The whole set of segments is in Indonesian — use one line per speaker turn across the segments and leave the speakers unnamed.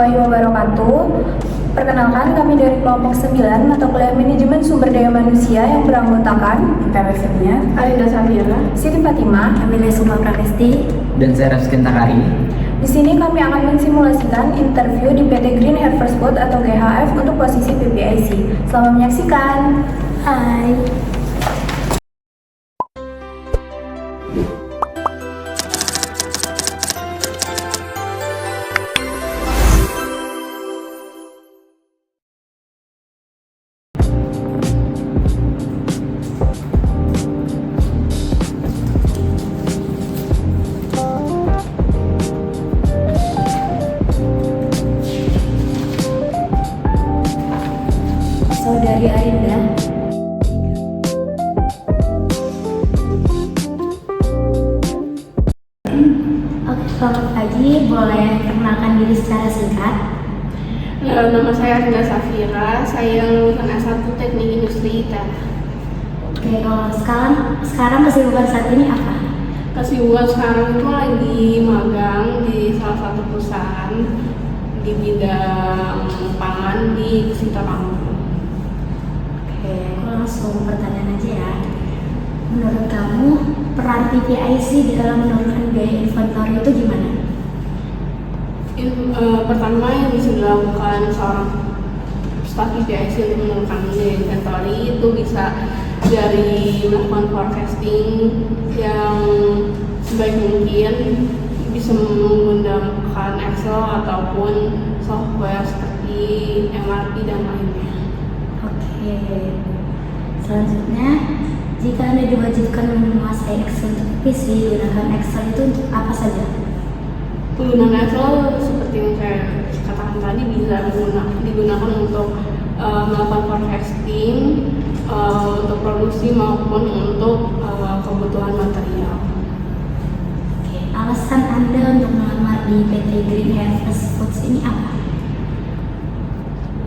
warahmatullahi wabarakatuh. Perkenalkan, kami dari kelompok 9 mata kuliah Manajemen Sumber Daya Manusia yang beranggotakan
IPWSM-nya Alinda Safira,
Siti Fatimah,
Emilia Suma Prakesti,
dan saya Rafskin Takari.
Di sini kami akan mensimulasikan interview di PT Green Harvest Food atau GHF untuk posisi PPIC. Selamat menyaksikan.
hai. Saudari Arinda, oke, selamat pagi. Boleh perkenalkan diri secara singkat?
nama saya Alinda Safira, saya lulusan S1 Teknik Industri ITER.
Oke, kalau sekarang kesibukan saat ini apa?
Kesibukan sekarang itu lagi magang di salah satu perusahaan di bidang pangan di Sintarang.
Oke, aku langsung pertanyaan aja ya. Menurut kamu, peran PPIC di dalam menurunkan biaya inventory itu gimana?
Pertama yang bisa dilakukan seorang staf PPIC untuk menurunkan biaya inventory itu bisa dari melakukan forecasting yang sebaik mungkin, bisa menggunakan Excel ataupun software seperti MRP dan lainnya.
Oke, selanjutnya, jika Anda diwajibkan menguasai Excel untuk PPIC, gunakan Excel itu untuk apa saja?
Penggunaan Excel seperti yang saya katakan tadi bisa digunakan untuk melakukan forecasting, untuk produksi maupun untuk kebutuhan material.
Oke, alasan Anda untuk melamar di PT Green Harvest Foods ini apa?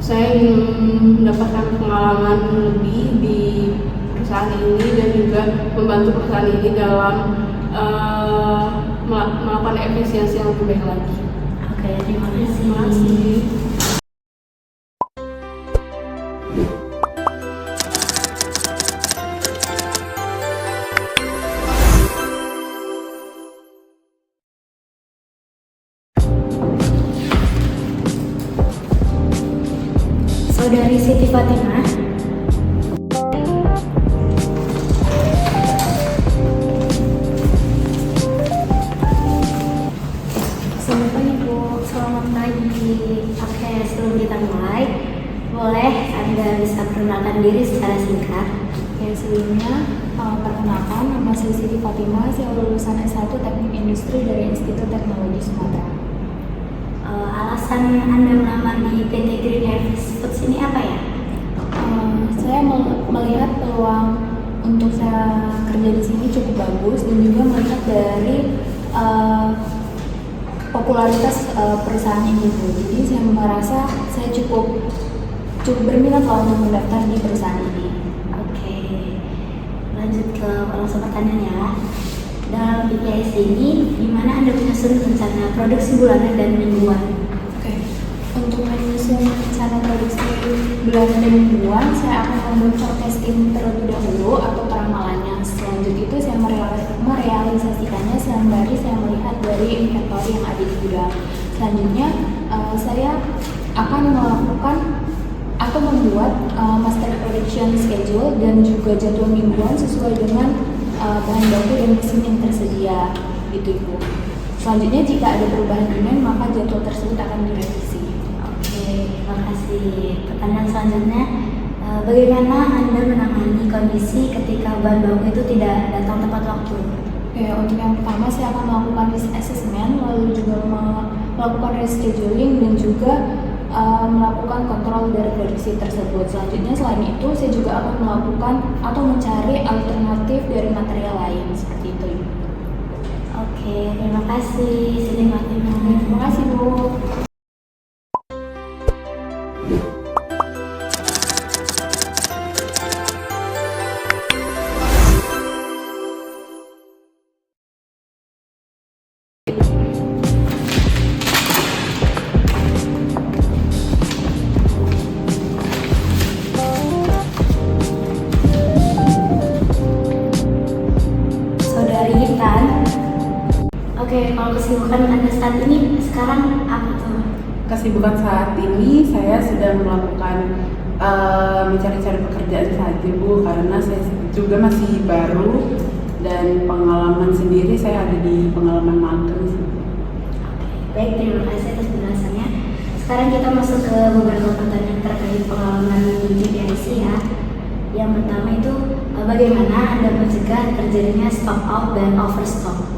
Saya ingin mendapatkan pengalaman lebih di perusahaan ini dan juga membantu perusahaan ini dalam melakukan efisiensi yang lebih baik lagi.
Oke, terima kasih.
Terima kasih.
Saudari Siti Fatimah,
Selamat pagi, Bu.
selamat pagi. Oke, sebelum kita mulai, boleh Anda bisa perkenalkan diri secara singkat?
Ya, sebelumnya perkenalkan, nama saya Siti Fatimah. Saya lulusan S1 Teknik Industri dari Institut Teknologi Sumatera.
Alasan Anda melamar di PT Green Harvest Foods ini apa ya?
Saya melihat peluang untuk saya kerja di sini cukup bagus dan juga melihat dari popularitas perusahaan ini, Bu. Jadi saya merasa saya cukup berminat lah untuk mendaftar di perusahaan ini.
Oke, lanjut ke langsung pertanyaan ya. Dalam PPIC ini, di mana Anda menyusun rencana produksi bulanan dan mingguan?
Oke, untuk menyusun rencana produksi bulanan dan mingguan, saya akan membuat forecasting terlebih dahulu atau peramalannya. Selanjutnya itu saya merealisasikannya sembari saya melihat dari inventory yang ada di gudang. Selanjutnya saya akan melakukan atau membuat master production schedule dan juga jadwal mingguan sesuai dengan bahan baku dan mesin yang tersedia, gitu Ibu. Selanjutnya jika ada perubahan demand maka jadwal tersebut akan direvisi.
Oke, terima kasih. Pertanyaan selanjutnya, bagaimana Anda menangani kondisi ketika bahan baku itu tidak datang tepat waktu?
Ya, untuk yang pertama saya akan melakukan risk assessment, lalu juga melakukan rescheduling dan juga melakukan kontrol dari produksi tersebut. Selanjutnya selain itu saya juga akan melakukan atau mencari alternatif dari material lain seperti itu.
Oke, terima kasih Siti Fatimah.
Terima kasih, Bu.
Oke, kalau kesibukan Anda saat ini sekarang apa tuh?
Kesibukan saat ini saya sedang melakukan mencari-cari pekerjaan saja Bu, karena saya juga masih baru dan pengalaman sendiri saya ada di pengalaman magang sih.
Baik, terima kasih atas penjelasannya. Sekarang kita masuk ke beberapa pertanyaan terkait pengalaman di GPIC ya. Yang pertama itu, bagaimana Anda mencegah terjadinya stock out dan overstock?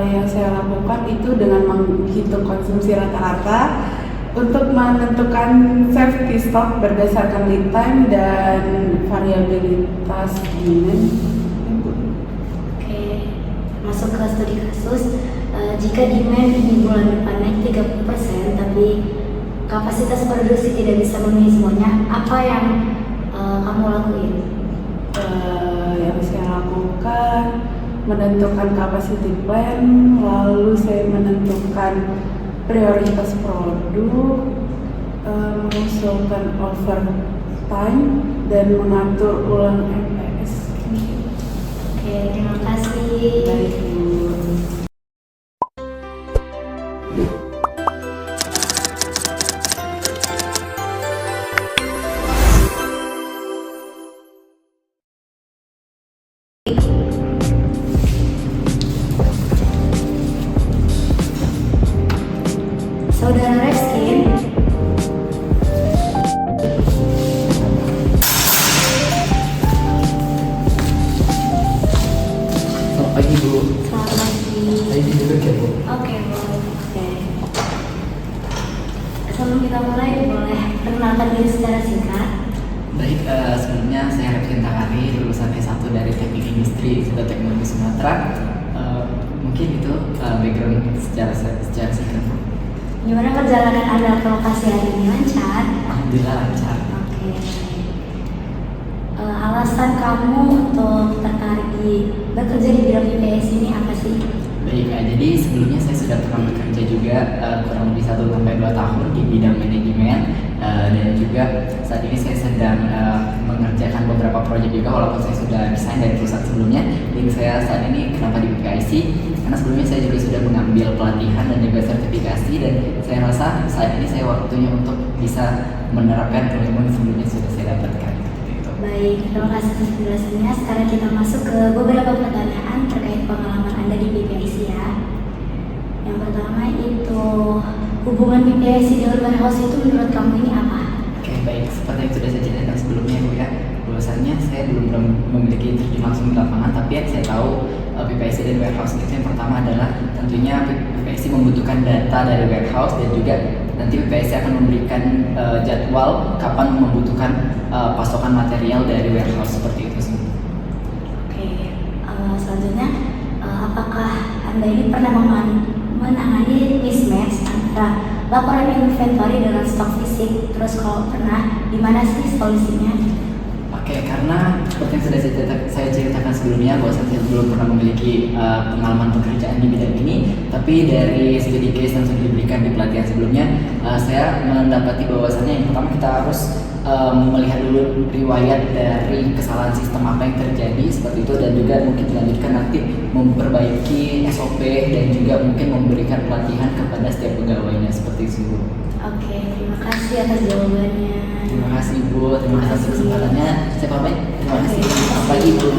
Yang saya lakukan itu dengan menghitung konsumsi rata-rata untuk menentukan safety stock berdasarkan lead time dan variabilitas demand.
Oke, masuk ke studi kasus. Jika demand di bulan depan naik 30%, tapi kapasitas produksi tidak bisa memenuhi semuanya, apa yang kamu lakuin?
Yang saya lakukan menentukan capacity plan, lalu saya menentukan prioritas produk, mengusulkan overtime dan mengatur ulang MPS.
Oke, terima kasih.
Baik Bu.
Saudara Reskin,
Selamat pagi Bu.
selamat pagi.
Saya duduk ya Bu.
Oke, boleh. Oke. Sebelum kita mulai, boleh perkenalkan diri secara singkat.
Baik, sebelumnya saya Repkin Tahari, lulusan S1 dari Teknik Industri Institut Teknologi Sumatera. Mungkin itu background secara singkat Bu.
Gimana perjalanan Anda ke lokasi hari ini, lancar?
Alhamdulillah lancar.
Oke. Alasan kamu untuk tertarik bekerja di bidang IPS ini apa sih?
Baik, jadi sebelumnya saya sudah pernah bekerja juga kurang lebih 1-2 tahun di bidang manajemen dan juga saat ini saya sedang mengerjakan beberapa proyek juga walaupun saya sudah resign dari perusahaan sebelumnya. Dan saya saat ini kenapa di BPIC? Karena sebelumnya saya juga sudah mengambil pelatihan dan juga sertifikasi dan saya rasa saat ini saya waktunya untuk bisa menerapkan ilmu yang sebelumnya sudah saya dapatkan.
Baik, terima kasih atas penjelasannya. Sekarang kita masuk ke beberapa pertanyaan terkait pengalaman Anda di BPIC ya. Yang pertama itu, hubungan BPIC dengan warehouse itu menurut kamu ini apa?
Oke, baik. Seperti yang sudah saya ceritakan sebelumnya Bu ya, bahwasannya saya belum memiliki terjun langsung di lapangan, tapi yang saya tahu BPIC dan warehouse itu yang pertama adalah tentunya BPIC membutuhkan data dari warehouse dan juga nanti BPIC akan memberikan jadwal kapan membutuhkan pasokan material dari warehouse seperti itu sih.
Oke, selanjutnya apakah Anda ini pernah menangani mismatch antara laporan inventory dengan stok fisik? Terus kalau pernah, di mana sih solusinya?
Oke, karena seperti yang sudah saya ceritakan sebelumnya bahwa saya belum pernah memiliki pengalaman pekerjaan di bidang ini, tapi dari studi case yang sudah diberikan di pelatihan sebelumnya, saya mendapati bahwasannya yang pertama kita harus melihat dulu riwayat dari kesalahan sistem apa yang terjadi seperti itu dan juga mungkin dilanjutkan nanti memperbaiki SOP dan juga mungkin memberikan pelatihan kepada setiap pegawainya seperti itu.
Oke, terima kasih atas jawabannya.
Terima kasih Bu, terima kasih atas kesempatannya. Saya pamit. Terima kasih. Selamat pagi Bu.